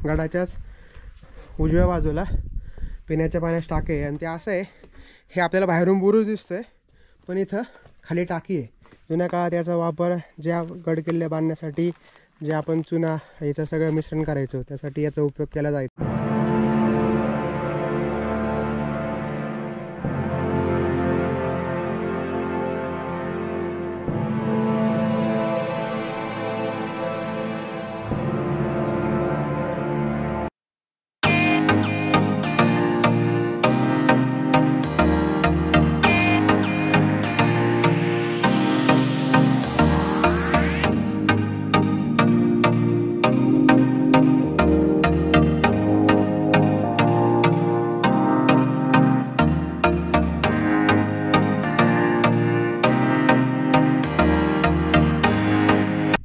गडाच्याच उजव्या बाजूला पिण्याच्या पाण्याची टाकी आहे आणि ते असं आहे, हे आपल्याला बाहेरून बुरुज दिसतोय पण इथं खाली टाकी आहे. जुन्या काळात याचा वापर ज्या गडकिल्ले बांधण्यासाठी जे आपण चुना याचं सगळं मिश्रण करायचो त्यासाठी याचा उपयोग केला जायचा.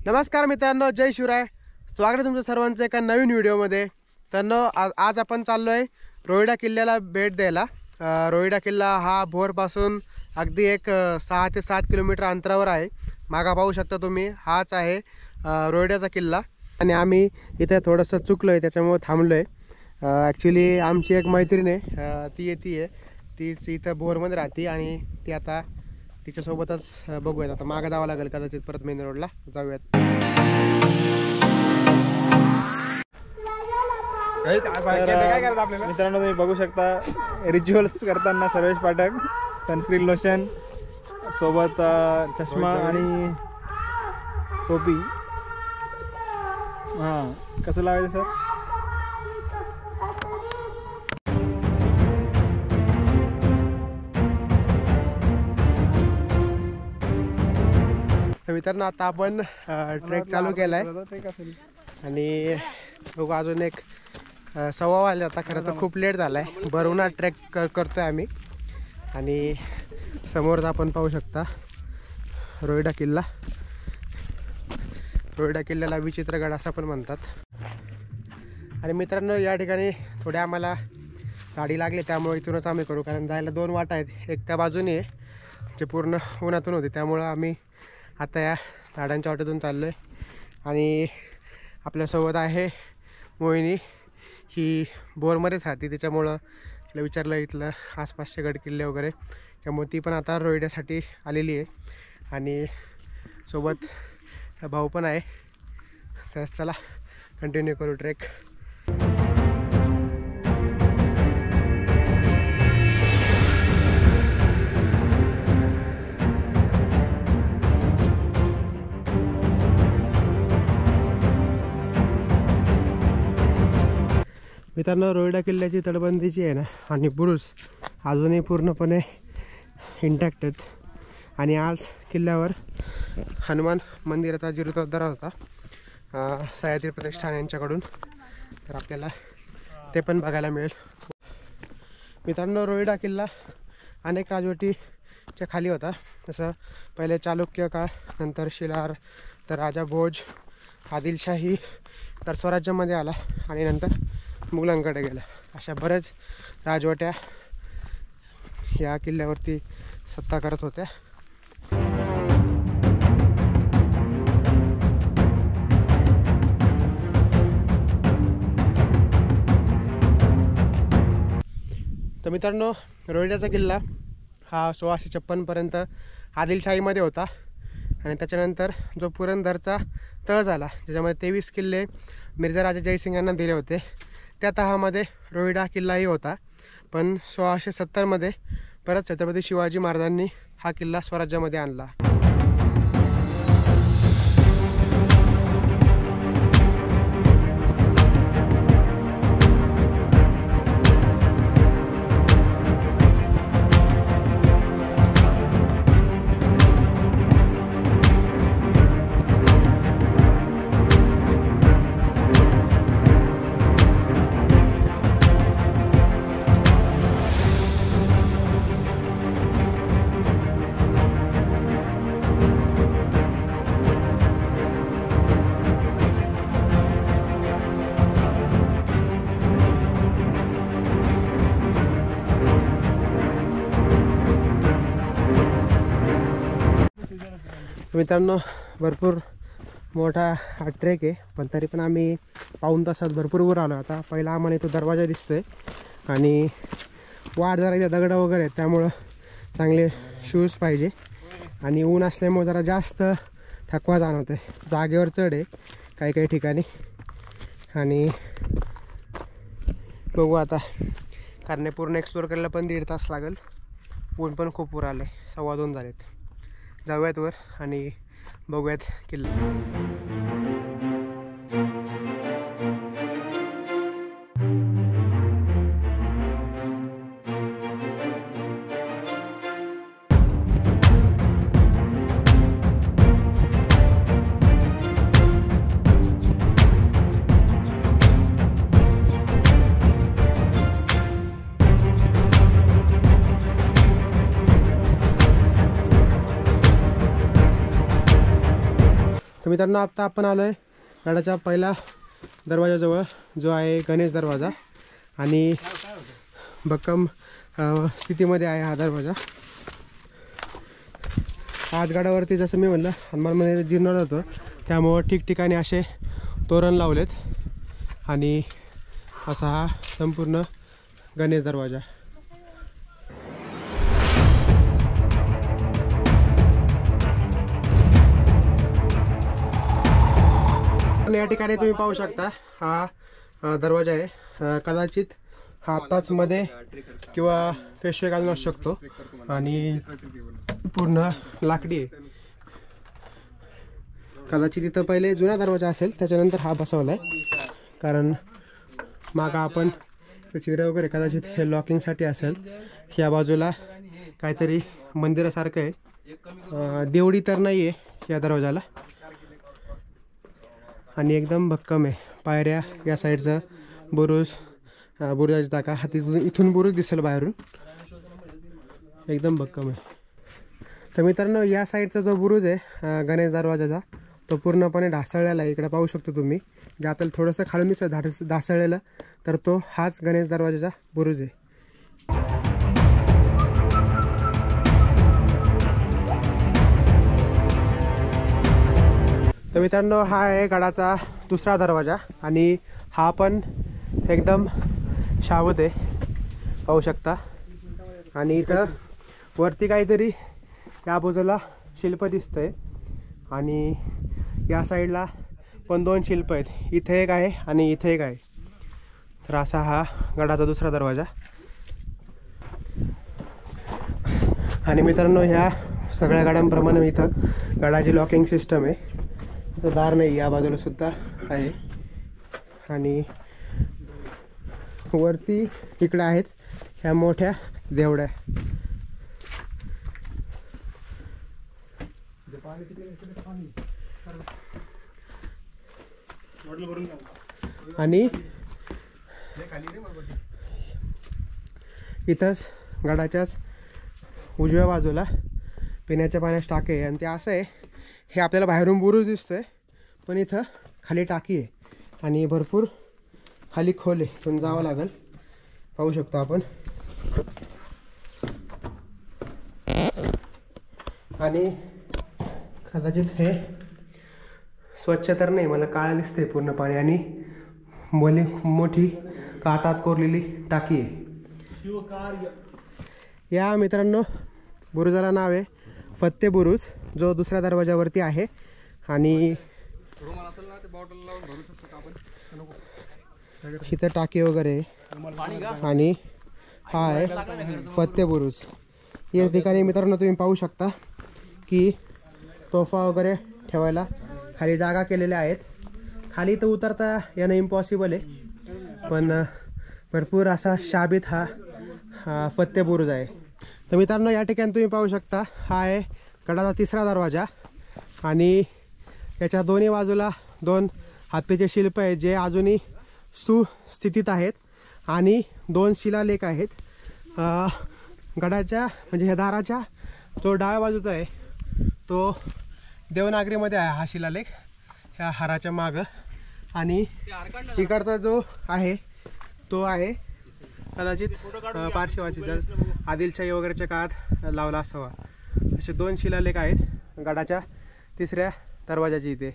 नमस्कार मित्रांनो, जय शिवराय. स्वागत आहे तुमचं सर्वांचं एका नवीन व्हिडिओमध्ये. तर आज आपण चाललो आहे रोहिडा किल्ल्याला भेट द्यायला. रोहिडा किल्ला हा भोरपासून अगदी एक 6 ते 7 किलोमीटर अंतरावर आहे. मागा पाहू शकता तुम्ही, हाच आहे रोहिड्याचा किल्ला. आणि आम्ही इथे थोडंसं चुकलो आहे त्याच्यामुळे थांबलो आहे. ॲक्च्युली आमची एक मैत्रीण आहे, ती येते आहे, तीच इथं भोरमध्ये राहते आणि ती आता तिच्यासोबतच बघूयात. आता मागं जावं लागेल कदाचित, परत मेन रोडला जाऊयात. मित्रांनो तुम्ही बघू शकता रिच्युअल्स करताना सर्वेश पाठक सनस्क्रीन लोशन सोबत चष्मा आणि टोपी. हां, कसं लावायचं सर? तर मित्रांनो आता आपण ट्रेक चालू केला आहे आणि बघू अजून एक 1:15 वाजले. आता खरं तर खूप लेट झाला आहे. भरवणार ट्रेक करतो आहे आम्ही. आणि समोरच आपण पाहू शकता रोहिडा किल्ला. रोहिडा किल्ल्याला विचित्रगड असं पण म्हणतात. आणि मित्रांनो या ठिकाणी थोडे आम्हाला गाडी लागली त्यामुळे इथूनच आम्ही करू, कारण जायला 2 वाटा आहेत. एक त्या बाजूने जे पूर्ण उन्हातून होते त्यामुळं आम्ही आता या झाडांच्या वाटेतून चाललो आहे. आणि आपल्यासोबत आहे मोहिनी, ही बोरमध्येच राहते त्याच्यामुळं तिला विचारलं इथलं आसपासचे गडकिल्ले वगैरे, त्यामुळे ती पण आता रोहिड्यासाठी आलेली आहे. आणि सोबत भाऊ पण आहे. तर चला कंटिन्यू करू ट्रेक. मित्रांनो रोहिडा किल्ल्याची तटबंदीची आहे ना आणि बुरुज अजूनही पूर्णपणे इंटॅक्ट आहेत. आणि आज किल्ल्यावर हनुमान मंदिराचा जीर्णोद्धार होता सह्याद्री प्रतिष्ठान यांच्याकडून, तर आपल्याला ते पण बघायला मिळेल. मित्रांनो रोहिडा किल्ला अनेक राजवटीच्या खाली होता. जसं पहिले चालुक्य काळ, नंतर शिलाहार, तर राजा भोज, आदिलशाही, तर स्वराज्यामध्ये आला आणि नंतर मुघलांकडे गेला. अशा बऱ्याच राजवट्या या किल्ल्यावरती सत्ता करत होत्या. तर मित्रांनो रोहिड्याचा किल्ला हा 1656 पर्यंत आदिलशाहीमध्ये होता. आणि त्याच्यानंतर जो पुरंदरचा तह झाला ज्याच्यामध्ये 23 किल्ले मिर्झा राजा जयसिंग यांना दिले होते, त्या तहामध्ये रोहिडा किल्लाही होता. पण 1670मध्ये परत छत्रपती शिवाजी महाराजांनी हा किल्ला स्वराज्यामध्ये आणला. मित्रांनो भरपूर मोठा ट्रेक आहे, पण तरी पण आम्ही पाऊण तासात भरपूर वर आलो. आता पहिला आम्हाला इथं दरवाजा दिसतोय आणि वाट जरा इथे दगडं वगैरे आहेत, त्यामुळं चांगले शूज पाहिजे. आणि ऊन असल्यामुळे जरा जास्त थकवा जाणवते. जागेवर चढ आहे काही काही ठिकाणी. आणि बघू आता, कारण हे पूर्ण एक्सप्लोर करायला पण 1.5 तास लागेल. ऊन पण खूप वर आलं आहे, 2:15 झालेत. जाऊयात वर आणि बघूयात किल्ला. तर मित्रांनो, आता आपण आलो आहे गडाच्या पहिला दरवाजाजवळ, जो आहे गणेश दरवाजा. आणि भक्कम स्थितीमध्ये आहे हा दरवाजा. आज गडावरती जसं मी म्हणलं हनुमानमध्ये जीर्णोद्धार होतं, त्यामुळं ठिकठिकाणी असे तोरण लावलेत. आणि असा हा संपूर्ण गणेश दरवाजा. या ठिकाणी तुम्ही पाहू शकता, हा दरवाजा आहे. कदाचित हा आत्ताच मध्ये किंवा पेशवे घालून असू शकतो. आणि पूर्ण लाकडी आहे. कदाचित इथं पहिले जुना दरवाजा असेल, त्याच्यानंतर हा बसवला आहे. कारण मागं आपण चित्र वगैरे, कदाचित हे लॉकिंगसाठी असेल. या बाजूला काहीतरी मंदिरासारखं आहे. देवडी तर नाही आहे या दरवाजाला. आणि एकदम भक्कम आहे. पायऱ्या, या साईडचं बुरुज, बुरुजाची जागा, इथून बुरुज दिसेल बाहेरून. एकदम भक्कम आहे. तर मित्रांनो, या साईडचा जो बुरुज आहे गणेश दरवाजाचा, तो पूर्णपणे ढासळलेला आहे. इकडे पाहू शकतो तुम्ही, जे आपल्याला थोडंसं खालून दिसतं ढासळलेलं, तर तो हाच गणेश दरवाजाचा बुरुज आहे. तर मित्रांनो, हा आहे गडाचा दुसरा दरवाजा. आणि हा पण एकदम शाबूत आहे, पाहू शकता. आणि इथं वरती काहीतरी या बाजूला शिल्प दिसतंय. आणि या साईडला पण 2 शिल्प आहेत. इथे एक आहे आणि इथे एक आहे. तर असा हा गडाचा दुसरा दरवाजा. आणि मित्रांनो, ह्या सगळ्या गाड्यांप्रमाणे इथं गडाची लॉकिंग सिस्टम आहे. इथं दार नाही, या बाजूला सुद्धा आहे. आणि वरती इकडे आहेत ह्या मोठ्या देवड्या. आणि इथंच गडाच्याच उजव्या बाजूला पिण्याच्या पाण्याची टाकी आहे. आणि ते असं आहे, हे आपल्याला बाहेरून बुरुज दिसतोय, पण इथं खाली टाकी आहे. आणि भरपूर खाली खोल आहे, पण जावं लागेल. पाहू शकतो आपण. आणि कदाचित हे स्वच्छ तर नाही, मला काळं दिसतंय पूर्ण पाणी. आणि मोठी कातात कोरलेली टाकी आहे. या मित्रांनो, बुरुजाला नाव आहे फत्ते बुरुज, जो दुसऱ्या दरवाजावरती आहे. आणि इथं टाकी वगैरे. आणि हा आहे फत्ते बुरुज. या ठिकाणी मित्रांनो तुम्ही पाहू शकता की तोफा वगैरे ठेवायला खाली जागा केलेल्या आहेत. खाली तर उतरता यानं इम्पॉसिबल आहे, पण भरपूर असा शाबीत हा फत्ते बुरुज आहे. तर मित्रांनो, या ठिकाणी तुम्ही पाहू शकता, हा आहे गडाचा तिसरा दरवाजा. आणि याच्या दोन्ही बाजूला 2 हत्तीचे शिल्प आहेत, जे अजूनही सुस्थितीत आहेत. आणि 2 शिलालेख आहेत. गडाच्या म्हणजे ह्या दाराच्या जो डाव्या बाजूचा आहे, तो देवनागरीमध्ये आहे हा शिलालेख, ह्या हाराच्या मागं. आणि इकडचा जो आहे तो आहे कदाचित पारशिवासीचा, आदिलशाही वगैरेच्या काळात लावला असावा. असे 2 शिलालेख आहेत गडाच्या तिसऱ्या दरवाजाची इथे.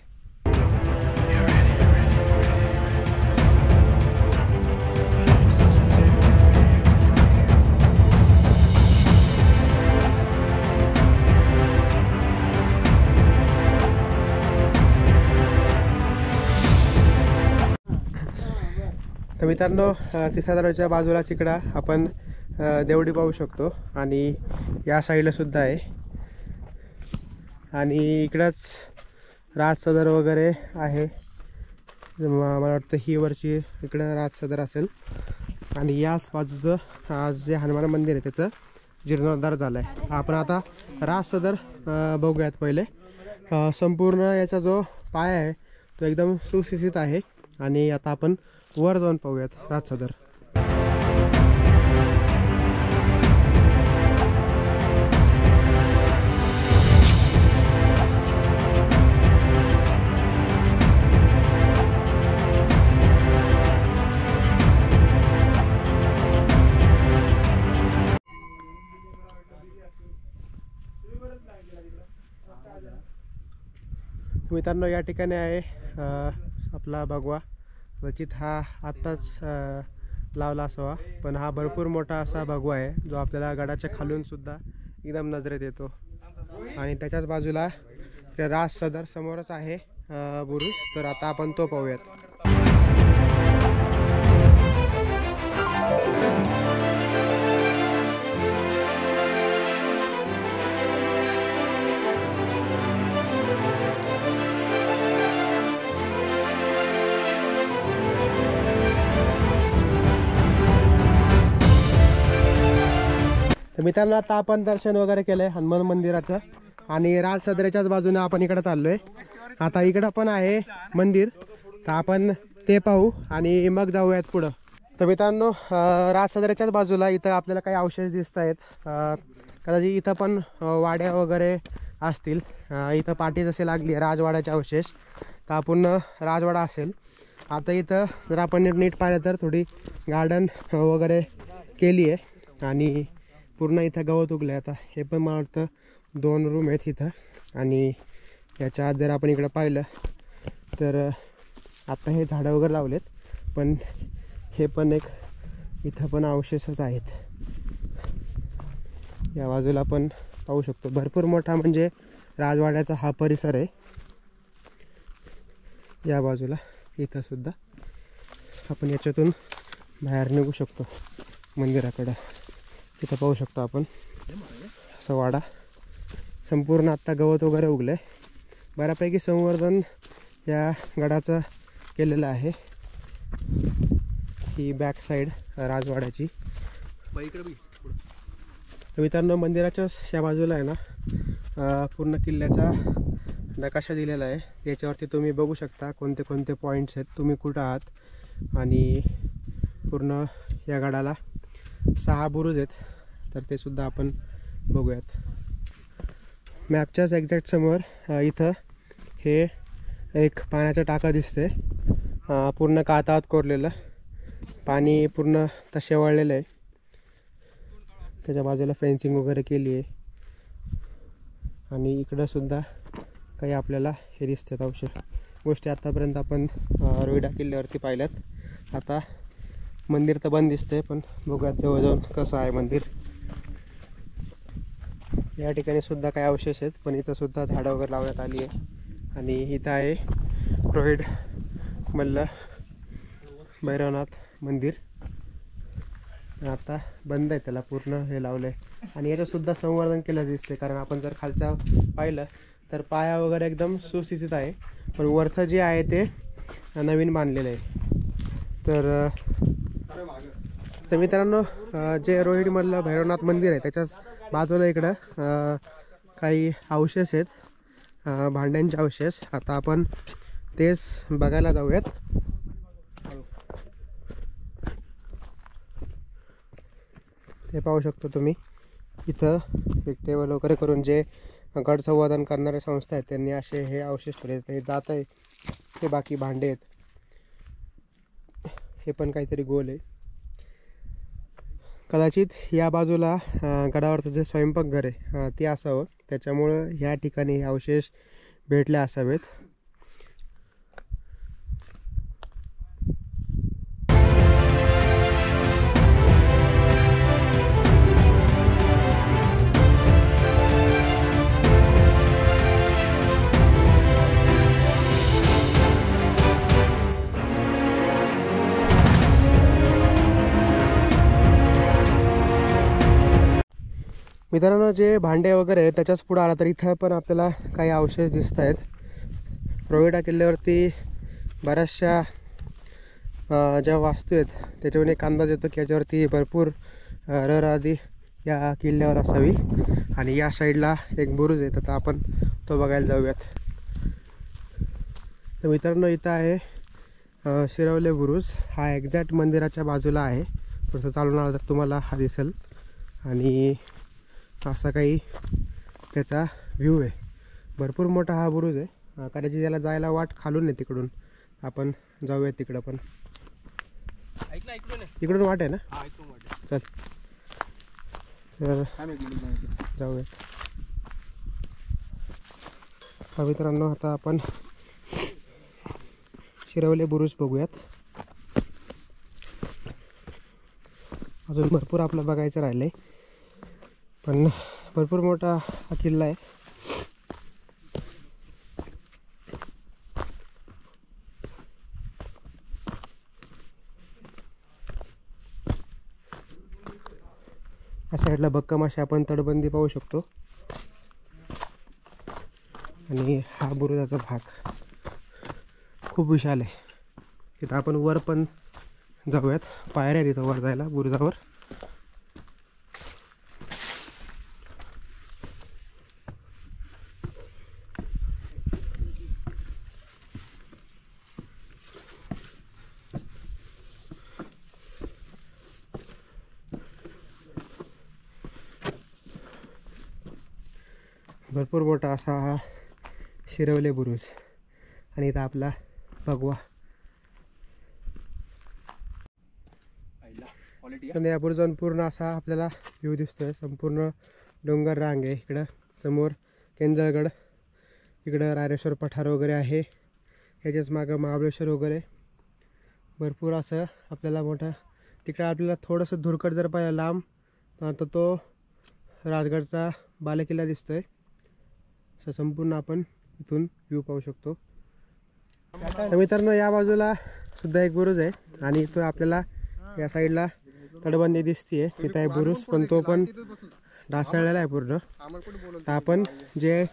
तर मित्रांनो तिसऱ्या दरवाजाच्या बाजूलाच इकडं आपण देवडी पाहू शकतो आणि या साईडला सुद्धा आहे आणि इकडंच राज सदर वगैरे आहे. मला वाटतं ही वरची इकडं राज सदर असेल आणि याच बाजूचं जे हनुमान मंदिर आहे त्याचं जीर्णोद्धार झाला आहे. आपण आता राज सदर बघूयात पहिले. संपूर्ण याचा जो पाया आहे तो एकदम सुस्थितीत आहे आणि आता आपण वर जाऊन पाहूयात राज सदर. मित्रांनो या ठिकाणी आहे आपला भगवा. क्वचित हा आत्ताच लावला असावा, पण हा भरपूर मोठा असा भगवा आहे जो आपल्याला गडाच्या खालून सुद्धा एकदम नजरेत येतो. आणि त्याच्याच बाजूला राज सदर समोरच आहे बुरुज. तर आता आपण तो पाहूयात. तर मित्रांनो आता आपण दर्शन वगैरे केलंय हनुमान मंदिराचं आणि राज सदरेच्याच बाजूने आपण इकडे चाललोय. आता इकडं पण आहे मंदिर, तर आपण ते पाहू आणि मग जाऊयात पुढं. तर मित्रांनो राज सदरेच्याच बाजूला इथं आपल्याला काही अवशेष दिसत आहेत. कदाचित इथं पण वाड्या वगैरे असतील. इथं पाठी जसे लागली राजवाड्याचे अवशेष, तर आपण राजवाडा असेल. आता इथं जर आपण नीट पाहिलं तर थोडी गार्डन वगैरे केली आहे आणि पूर्ण इथं गवत उगलं. आता हे पण मला वाटतं 2 रूम आहेत इथं आणि याच्या आत जर आपण इकडं पाहिलं तर आता हे झाडं वगैरे लावलेत, पण हे पण एक इथं पण अवशेषच आहेत. या बाजूला पण पाहू शकतो भरपूर मोठा म्हणजे राजवाड्याचा हा परिसर आहे. या बाजूला इथं सुद्धा आपण याच्यातून बाहेर निघू शकतो मंदिराकडं. इथं पाहू शकतो आपण असं वाडा. संपूर्ण आत्ता गवत वगैरे उगलं आहे. बऱ्यापैकी संवर्धन या गडाचं केलेलं आहे. ही बॅक साईड राजवाड्याची. मित्रांनो मंदिराच्या या बाजूला आहे ना पूर्ण किल्ल्याचा नकाशा दिलेला आहे. याच्यावरती तुम्ही बघू शकता कोणते कोणते पॉईंट्स आहेत, तुम्ही कुठं आहात. आणि पूर्ण या गडाला 6 बुरुज आहेत, तर ते सुद्धा आपण बघूयात. मॅपच्याच एक्झॅक्ट समोर इथं हे एक पाण्याचा टाका दिसते. पूर्ण कातळात कोरलेलं पाणी पूर्ण तसे वळलेलं आहे. त्याच्या बाजूला फेन्सिंग वगैरे केली आहे आणि इकडं सुद्धा काही आपल्याला हे दिसतात अवशेष गोष्टी. आतापर्यंत आपण रोहिडा किल्ल्यावरती पाहिल्यात. आता मंदिर तर बंद दिसतंय, पण बघूयात जवळ जाऊन कसं आहे मंदिर. या ठिकाणी सुद्धा काही अवशेष आहेत, पण इथं सुद्धा झाडं वगैरे लावण्यात आली आहे. आणि इथं आहे रोहिड मल्ल भैरवनाथ मंदिर. आता बंद आहे, त्याला पूर्ण हे लावलं आहे. आणि याचं सुद्धा संवर्धन केलं दिसते, कारण आपण जर खालचा पाहिलं तर पाया वगैरे एकदम सुस्थितीत आहे, पण वरचं जे आहे ते नवीन बांधलेलं आहे. तर मित्रांनो जे रोहिडमधलं भैरवनाथ मंदिर आहे त्याच्याच बाजूला इकडं काही अवशेष आहेत, भांड्यांचे अवशेष. आता आपण तेच बघायला जाऊयात. ते पाहू शकतो तुम्ही इथं एक टेबल वगैरे करून जे गड संवर्धन करणारे संस्था आहेत त्यांनी असे हे अवशेष ठेवले. ते जात आहे ते बाकी भांडे आहेत. हे पण काहीतरी गोल आहे. कदाचित या बाजूला गडावरचं जे स्वयंपाकघर आहे ते असावं, त्याच्यामुळं ह्या ठिकाणी हे अवशेष भेटले असावेत. मित्रांनो, जे भांडे वगैरे आहेत त्याच्याच पुढे आला तर इथं पण आपल्याला काही अवशेष दिसत आहेत. रोहिडा किल्ल्यावरती बऱ्याचशा ज्या वास्तू आहेत त्याच्यावरून एक अंदाज येतो की याच्यावरती भरपूर रहदारी या किल्ल्यावर असावी. आणि या साईडला एक बुरुज आहे, तर आपण तो बघायला जाऊयात. तर मित्रांनो, इथं आहे शिरवले बुरुज. हा एक्झॅक्ट मंदिराच्या बाजूला आहे. थोडंसं चालून आलं तर तुम्हाला हा दिसेल. आणि असा काही त्याचा व्ह्यू आहे. भरपूर मोठा हा बुरुज आहे. कदाचित त्याला जायला वाट खालून आहे तिकडून. आपण जाऊयात तिकडं पण. तिकडून वाट आहे ना? चल तर जाऊयात. मित्रांनो, आता आपण शिरवले बुरुज बघूयात. अजून भरपूर आपलं बघायचं राहिलंय, पण भरपूर मोठा हा किल्ला आहे. या साईडला भक्कम अशी आपण तटबंदी पाहू शकतो. आणि हा बुरुजाचा भाग खूप विशाल आहे. तिथं आपण वर पण जाऊयात. पायऱ्या तिथं वर जायला बुरुजावर. भरपूर मोठा असा हा शिरवले बुरुज. आणि इथं आपला भगवा. पण या बुरुजावरून पूर्ण असा आपल्याला व्ह्यू दिसतोय. संपूर्ण डोंगर रांग आहे. इकडं समोर केंजळगड, इकडं रायरेश्वर पठार वगैरे आहे. ह्याच्याच मागं महाबळेश्वर वगैरे. भरपूर असं आपल्याला मोठं. तिकडं आपल्याला थोडंसं धुरकट जर पाहिलं लांब तर तो राजगडचा बालेकिल्ला दिसतोय. असं संपूर्ण आपण इथून व्ह्यू पाहू शकतो. तर मित्रांनो, या बाजूला सुद्धा एक बुरुज आहे. आणि इथं आपल्याला या साईडला तटबंदी दिसतीये. तिथं आहे बुरुज, पण तो पण ढासळलेला आहे पूर्ण. तर आपण जे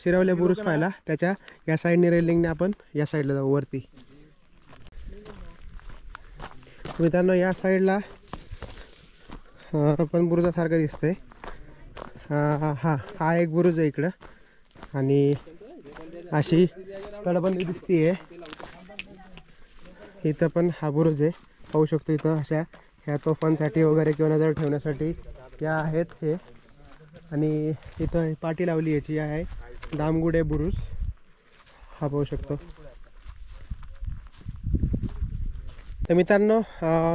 शिरवले बुरुज पाहिला त्याच्या या साईडने रेलिंगने आपण या साईडला जाऊ वरती. मित्रांनो, या साईडला पण बुरुजासारखं दिसतंय. हा एक बुरुज आहे इकडं. आणि अशी तटबंदी दिसतीये. इथं पण हा बुरुज आहे, पाहू शकतो. इथं अशा ह्या तोफांसाठी वगैरे किंवा नजर ठेवण्यासाठी या आहेत हे. आणि इथं पाटी लावली याची आहे दामगुडे बुरुज. हा पाहू शकतो. तर मित्रांनो,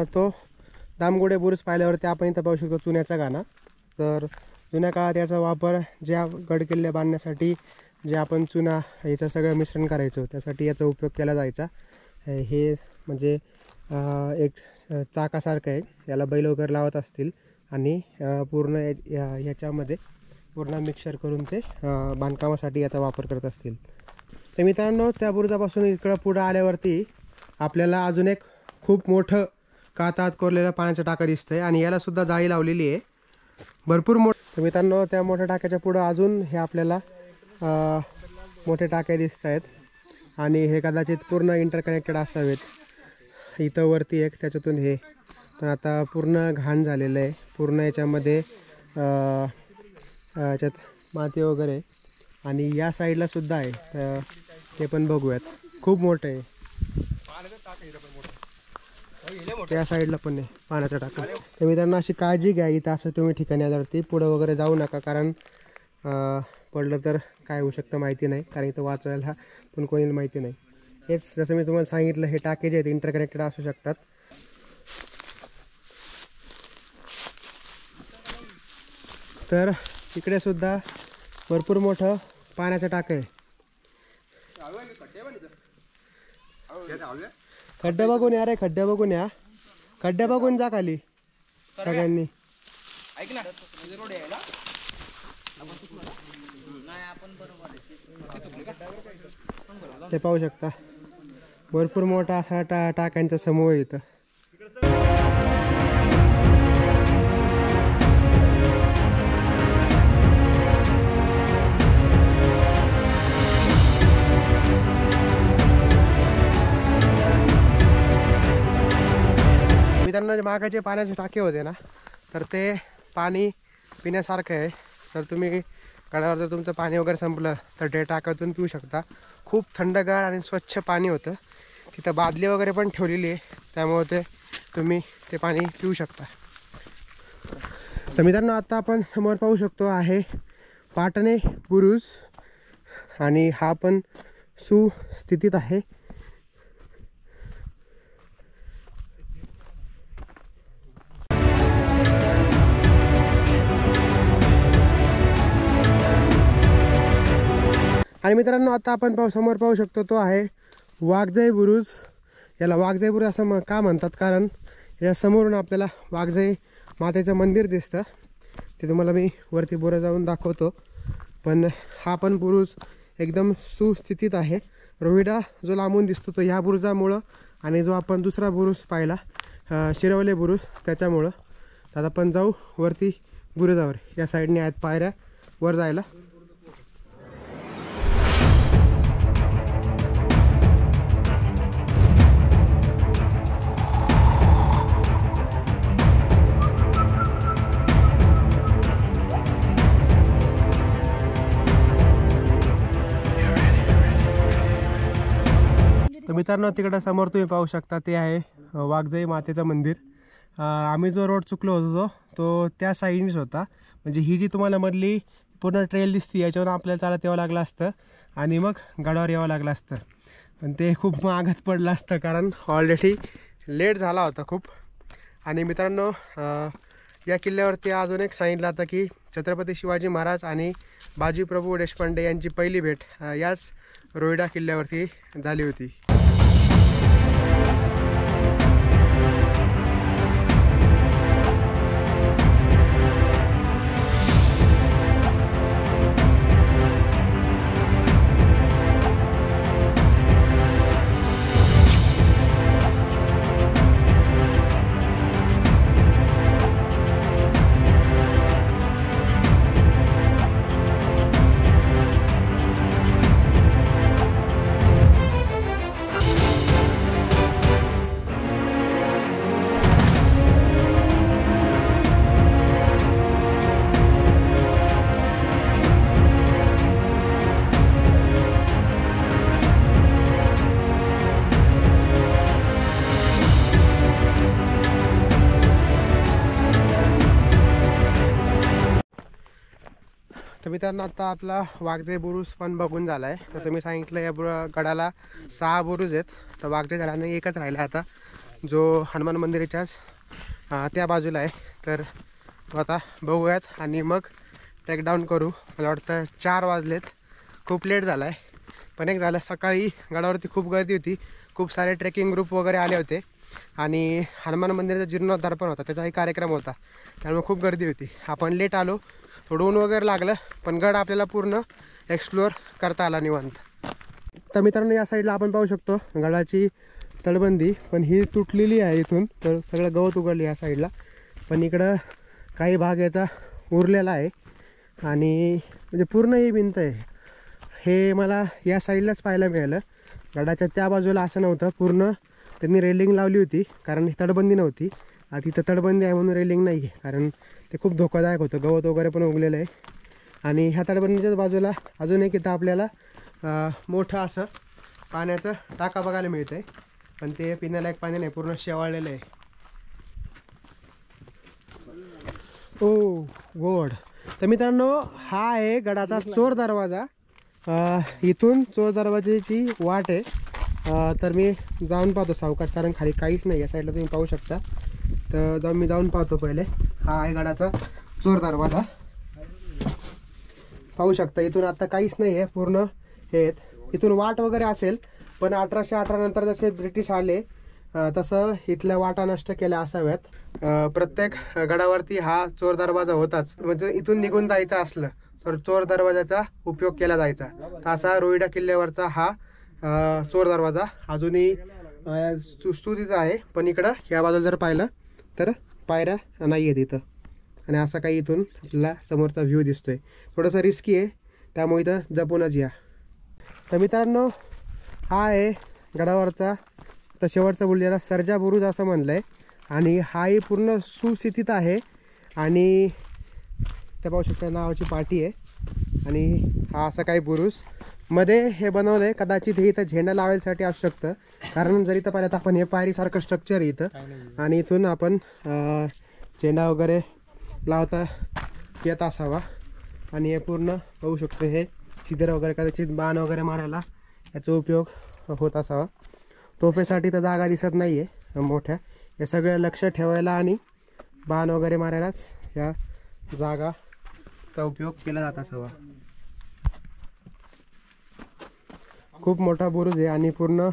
तो दामगुडे बुरुज पाहिल्यावरती आपण इथं पाहू शकतो चुन्याचा गाणा. तर जुन्या काळात याचा वापर ज्या गडकिल्ले बांधण्यासाठी जे आपण चुना याचं सगळं मिश्रण करायचो त्यासाठी याचा उपयोग केला जायचा. हे म्हणजे एक चाकासारखं आहे. याला बैल वगैरे लावत असतील आणि पूर्ण याच्यामध्ये पूर्ण मिक्सर करून ते बांधकामासाठी याचा वापर करत असतील. तर मित्रांनो, त्या बुरुजापासून इकडं पुढं आल्यावरती आपल्याला अजून एक खूप मोठं कातात कोरलेलं पाण्याचं टाकं दिसतंय. आणि यालासुद्धा जाळी लावलेली आहे भरपूर मोठं. तर मित्रांनो, त्या मोठ्या टाक्याच्या पुढं अजून हे आपल्याला मोठे टाके दिसत आहेत. आणि हे कदाचित पूर्ण इंटरकनेक्टेड असावेत. इथं वरती एक, त्याच्यातून हे. पण आता पूर्ण घाण झालेलं आहे. पूर्ण याच्यामध्ये याच्यात माती वगैरे. आणि या साईडला सुद्धा आहे, तर ते पण बघूयात. खूप मोठं आहे. त्या साईडला पण आहे पाण्याचा टाका. तर मित्रांनो, अशी काळजी घ्या इथं असं तुम्ही ठिकाणी आल्यावरती. पुढं वगैरे जाऊ नका, कारण पडलं तर काय होऊ शकतं माहिती नाही. कारण इथं वाचवायला पण कोणी माहिती नाही. हेच जसं मी तुम्हाला सांगितलं, हे टाके जे आहेत इंटरकनेक्टेड असू शकतात. तर इकडे सुद्धा भरपूर मोठं पाण्याचं टाकं आहे. खड्डे बघून या रे, खड्डे बघून या. खड्डे बघून जा खाली सगळ्यांनी. ते पाहू शकता भरपूर मोठा असा टाक्यांचा समूह आहे इथं. मित्रांनो, मागाचे पाण्याचे टाके होते ना, तर ते पाणी पिण्यासारखं आहे. तर तुम्ही गडावर जर तुमचं पाणी वगैरे संपलं तर ते टाकातून पिऊ शकता. खूप थंडगार आणि स्वच्छ पाणी होतं. तिथं बादली वगैरे पण ठेवलेली आहे, त्यामुळे तुम्ही ते पाणी पिऊ शकता. तर मित्रांनो, आता आपण समोर पाहू शकतो आहे पाटणे बुरुज, आणि हा पण सुस्थितीत आहे. आणि मित्रांनो, आता आपण समोर पाहू शकतो तो आहे वाघजाई बुरुज. याला वाघजाई बुरुज असं का म्हणतात, कारण या समोरून आपल्याला वाघजाई मातेचं मंदिर दिसतं. ते तुम्हाला मी वरती बुरुज जाऊन दाखवतो. पण हा पण बुरुज एकदम सुस्थितीत आहे. रोहिडा जो लांबून दिसतो तो ह्या बुरुजामुळं, आणि जो आपण दुसरा बुरुज पाहिला शिरवले बुरुज त्याच्यामुळं. आता आपण जाऊ वरती बुरुजावर. या साईडने आहेत पायऱ्या वर जायला. तर मित्रांनो, तिकडं समोर तुम्ही पाहू शकता ते आहे वाघजाई मातेचं मंदिर. आम्ही जो रोड चुकलो होतो तो त्या साईडनीच होता. म्हणजे ही जी तुम्हाला मधली पूर्ण ट्रेल दिसती याच्यावर आपल्याला चालत यावं लागलं असतं आणि मग गडावर यावं लागलं असतं. पण ते खूप मागत पडलं असतं, कारण ऑलरेडी लेट झाला होता खूप. आणि मित्रांनो, या किल्ल्यावरती अजून एक सांगितलं होतं की छत्रपती शिवाजी महाराज आणि बाजीप्रभू देशपांडे यांची पहिली भेट याच रोहिडा किल्ल्यावरती झाली होती. तर मित्रांनो, आता आपला वाघजाई बुरुज पण बघून झाला आहे. जसं मी सांगितलं, या गडाला 6 बुरुज आहेत. तर वाघजाई झाल्याने एकच राहिला आता, जो हनुमान मंदिराच्याच त्या बाजूला आहे. तर आता बघूयात आणि मग टेकडाऊन करू. मला वाटतं 4 वाजलेत, खूप लेट झाला आहे. पण एक झालं, सकाळी गडावरती खूप गर्दी होती, खूप सारे ट्रेकिंग ग्रुप वगैरे आले होते, आणि हनुमान मंदिराचा जीर्णोद्धार पण होता, त्याचाही कार्यक्रम होता, त्यामुळे खूप गर्दी होती. आपण लेट आलो, थोडं ऊन वगैरे लागलं, पण गड आपल्याला पूर्ण एक्सप्लोअर करता आला निवांत. तर मित्रांनो, या साईडला आपण पाहू शकतो गडाची तटबंदी, पण ही तुटलेली आहे इथून. तर सगळं गवत उघडलं या साईडला, पण इकडं काही भाग याचा उरलेला आहे. आणि म्हणजे पूर्ण ही भिंत आहे, हे मला या साईडलाच पाहायला मिळालं. गडाच्या त्या बाजूला असं नव्हतं, पूर्ण त्यांनी रेलिंग लावली होती, कारण तटबंदी नव्हती. तिथं तटबंदी आहे म्हणून रेलिंग नाही आहे, कारण ते खूप धोकादायक होतं, गवत वगैरे पण उगलेलं आहे. आणि ह्या तटबंदीच्याच बाजूला अजून एक इथं आपल्याला मोठं असं पाण्याचं टाका बघायला मिळतं आहे, पण ते पिण्यालायक पाणी नाही, पूर्ण शेवाळलेलं आहे. ओ गोड. तर मित्रांनो, हा आहे गडाचा चोर दरवाजा. इथून चोर दरवाजाची वाट आहे. तर मी जाऊन पाहतो सावकाश, कारण खाली काहीच नाही. या साईडला तुम्ही पाहू शकता. तर मी जाऊन पाहतो पहिले. हा आहे गडाचा चोर दरवाजा, पाहू शकता. इथून आता काहीच नाही आहे, पूर्ण हे इथून वाट वगैरे असेल, पण 1818 नंतर जसे ब्रिटिश आले तसं इथल्या वाटा नष्ट केल्या असाव्यात. प्रत्येक गडावरती हा चोर दरवाजा होताच, म्हणजे इथून निघून जायचं असलं तर चोर दरवाजाचा उपयोग केला जायचा. असा रोहिडा किल्ल्यावरचा हा चोर दरवाजा अजूनही सुस्थितीत आहे. पण इकडं या बाजूला जर पाहिलं तर पायऱ्या नाही आहेत इथं, आणि असा काही इथून आपल्याला समोरचा व्ह्यू दिसतोय. थोडंसं रिस्की आहे, त्यामुळे इथं जपूनच या. तर मित्रांनो, हा आहे गडावरचा तर शेवटचा बुरुज, याला सर्जा बुरुज असं म्हणलं आहे. आणि हाही पूर्ण सुस्थितीत आहे आणि त्या पाहू शकता नावाची पाटी आहे आणि हा असा काही बुरुज मध्ये हे बनवलं आहे. कदाचित हे इथं झेंडा लावायसाठी असू शकतं, कारण जर इथं पाहिलं आपण हे पायरीसारखं स्ट्रक्चर आहे इथं आणि इथून आपण झेंडा वगैरे लावता येत असावा. आणि हे पूर्ण पाहू शकतो हे शिदर वगैरे कदाचित बाण वगैरे मारायला याचा उपयोग होत असावा. तोफेसाठी तर जागा दिसत नाही आहे मोठ्या, हे सगळं लक्ष ठेवायला आणि बाण वगैरे मारायलाच या जागाचा उपयोग केला जात असावा. खूप मोठा बुरुज आहे आणि पूर्ण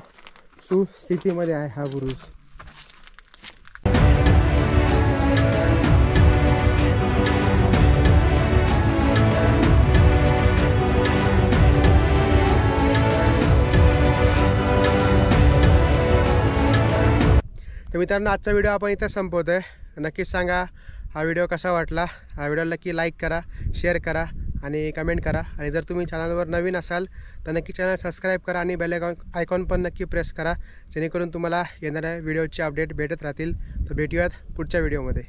सुस्थितीमध्ये आहे हा बुरुज. तर मित्रांनो, आजचा व्हिडिओ आपण इथं संपवतो आहे. नक्कीच सांगा हा व्हिडिओ कसा वाटला. हा व्हिडिओला नक्की लाईक करा, शेअर करा आणि कमेंट करा. आणि जर तुम्ही चॅनलवर नवीन असाल तर नक्की चॅनल सबस्क्राईब करा आणि बेल आयकॉन पण नक्की प्रेस करा, जेणेकरून तुम्हाला येणाऱ्या व्हिडिओचे अपडेट भेटत राहतील. तर भेटूयात पुढच्या व्हिडिओमध्ये.